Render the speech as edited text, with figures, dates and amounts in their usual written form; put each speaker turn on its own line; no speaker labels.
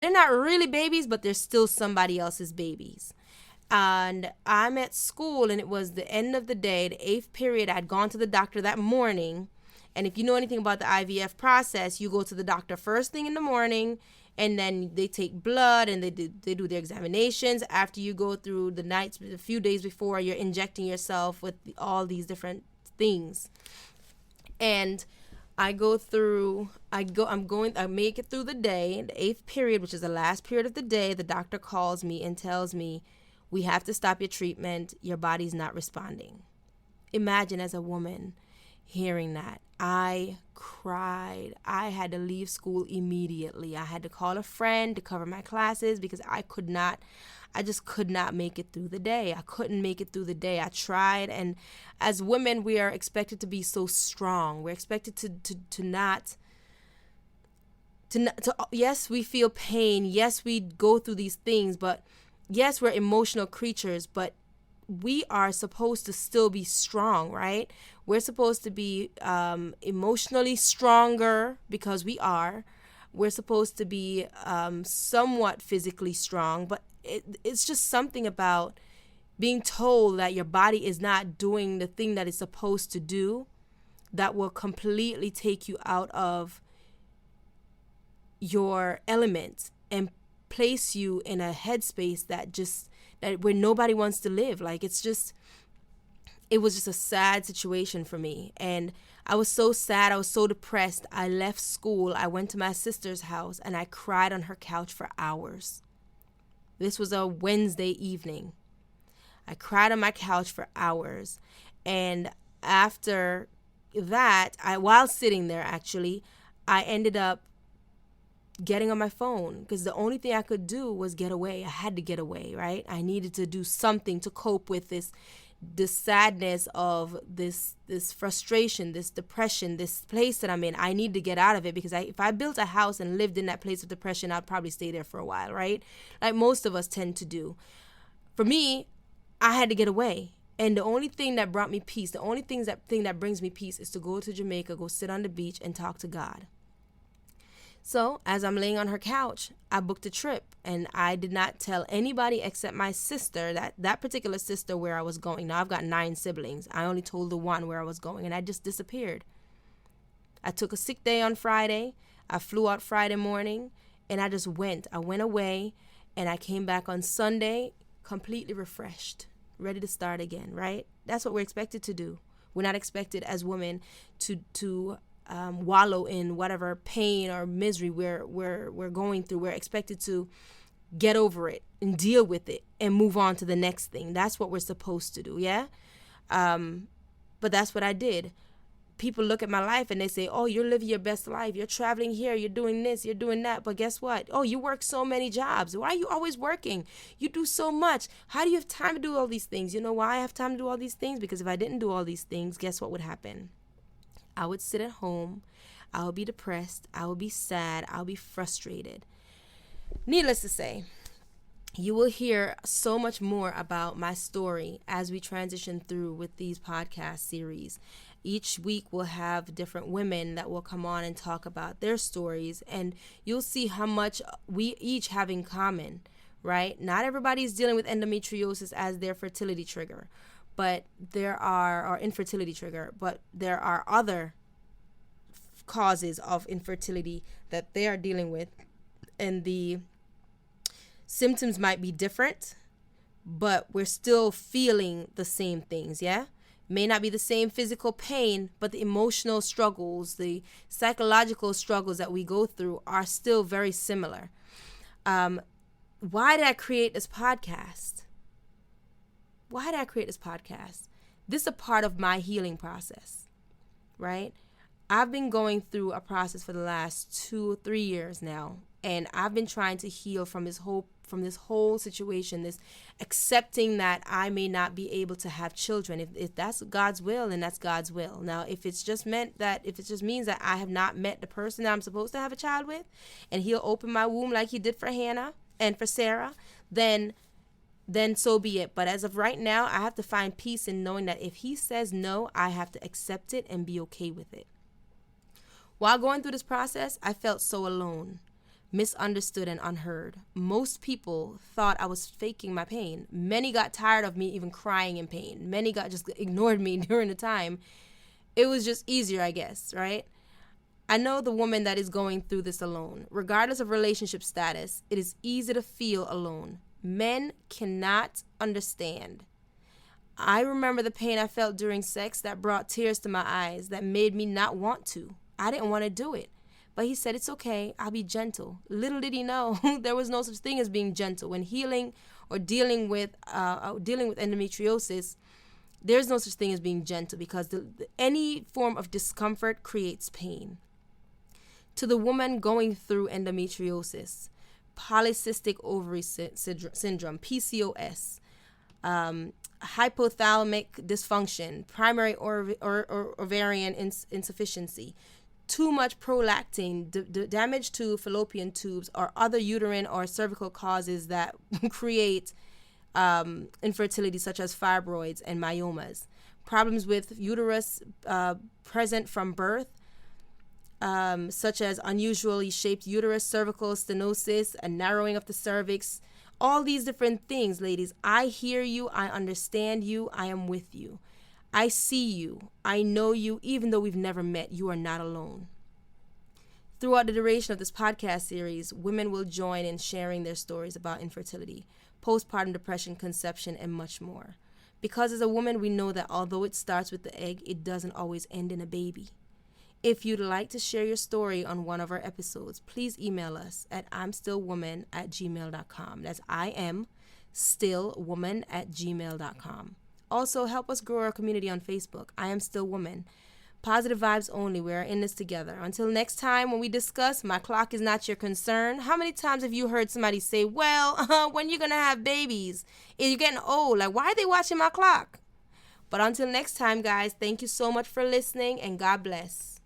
They're not really babies, but they're still somebody else's babies. And I'm at school, and it was the end of the day, the eighth period. I'd gone to the doctor that morning. And if you know anything about the IVF process, you go to the doctor first thing in the morning, and then they take blood and they do their examinations. After you go through the nights, a few days before, you're injecting yourself with all these different things. And I make it through the day, the eighth period, which is the last period of the day. The doctor calls me and tells me, we have to stop your treatment. Your body's not responding. Imagine, as a woman, hearing that. I cried. I had to leave school immediately. I had to call a friend to cover my classes because I just could not make it through the day. I couldn't make it through the day. I tried. And as women, we are expected to be so strong. We're expected yes, we feel pain. Yes, we go through these things, but yes, we're emotional creatures, but we are supposed to still be strong, right? We're supposed to be emotionally stronger because we are. We're supposed to be somewhat physically strong, but it's just something about being told that your body is not doing the thing that it's supposed to do that will completely take you out of your element and place you in a headspace that where nobody wants to live. Like, it was just a sad situation for me. And I was so sad. I was so depressed. I left school. I went to my sister's house and I cried on her couch for hours. This was a Wednesday evening. I cried on my couch for hours. And after that, while sitting there, actually, I ended up getting on my phone because the only thing I could do was get away. I had to get away, right? I needed to do something to cope with this sadness of this frustration, this depression, this place that I'm in. I need to get out of it because if I built a house and lived in that place of depression, I'd probably stay there for a while, right? Like most of us tend to do. For me, I had to get away. And the only thing that brought me peace, the only thing that brings me peace is to go to Jamaica, go sit on the beach and talk to God. So as I'm laying on her couch, I booked a trip, and I did not tell anybody except my sister, that particular sister, where I was going. Now I've got 9 siblings. I only told the one where I was going, and I just disappeared. I took a sick day on Friday. I flew out Friday morning, and I just went. I went away, and I came back on Sunday completely refreshed, ready to start again, right? That's what we're expected to do. We're not expected as women to wallow in whatever pain or misery we're going through. We're expected to get over it and deal with it and move on to the next thing. That's what we're supposed to do, yeah? But that's what I did. People look at my life and they say, oh, you're living your best life. You're traveling here. You're doing this. You're doing that. But guess what? Oh, you work so many jobs. Why are you always working? You do so much. How do you have time to do all these things? You know why I have time to do all these things? Because if I didn't do all these things, guess what would happen? I would sit at home. I would be depressed. I would be sad. I would be frustrated. Needless to say, you will hear so much more about my story as we transition through with these podcast series. Each week we'll have different women that will come on and talk about their stories, and you'll see how much we each have in common, right? Not everybody's dealing with endometriosis as their fertility trigger, but or infertility trigger, but there are other causes of infertility that they are dealing with, and the symptoms might be different, but we're still feeling the same things, yeah? May not be the same physical pain, but the emotional struggles, the psychological struggles that we go through are still very similar. Why did I create this podcast? This is a part of my healing process, right? I've been going through a process for the last 2-3 years now, and I've been trying to heal from this whole situation, this accepting that I may not be able to have children. If that's God's will, then that's God's will. Now, if it just means that I have not met the person that I'm supposed to have a child with, and He'll open my womb like He did for Hannah and for Sarah, then so be it. But as of right now, I have to find peace in knowing that if He says no, I have to accept it and be okay with it. While going through this process, I felt so alone. misunderstood and unheard. Most people thought I was faking my pain. Many got tired of me even crying in pain. Many just ignored me during the time. It was just easier, I guess, right? I know the woman that is going through this alone. Regardless of relationship status, it is easy to feel alone. Men cannot understand. I remember the pain I felt during sex that brought tears to my eyes, that made me not want to. I didn't want to do it. But he said, it's okay, I'll be gentle. Little did he know, there was no such thing as being gentle. When healing or dealing with endometriosis, there's no such thing as being gentle, because any form of discomfort creates pain. To the woman going through endometriosis, polycystic ovary syndrome, PCOS, hypothalamic dysfunction, primary ovarian insufficiency, too much prolactin, damage to fallopian tubes, or other uterine or cervical causes that create infertility, such as fibroids and myomas, problems with uterus present from birth, such as unusually shaped uterus, cervical stenosis, a narrowing of the cervix, all these different things. Ladies, I hear you, I understand you, I am with you. I see you, I know you, even though we've never met, you are not alone. Throughout the duration of this podcast series, women will join in sharing their stories about infertility, postpartum depression, conception, and much more. Because as a woman, we know that although it starts with the egg, it doesn't always end in a baby. If you'd like to share your story on one of our episodes, please email us at imstillwoman@gmail.com. That's imstillwoman@gmail.com. Also, help us grow our community on Facebook. I Am Still Woman. Positive vibes only. We are in this together. Until next time, when we discuss My Clock Is Not Your Concern. How many times have you heard somebody say, well, when you going to have babies? You're getting old. Like, why are they watching my clock? But until next time, guys, thank you so much for listening, and God bless.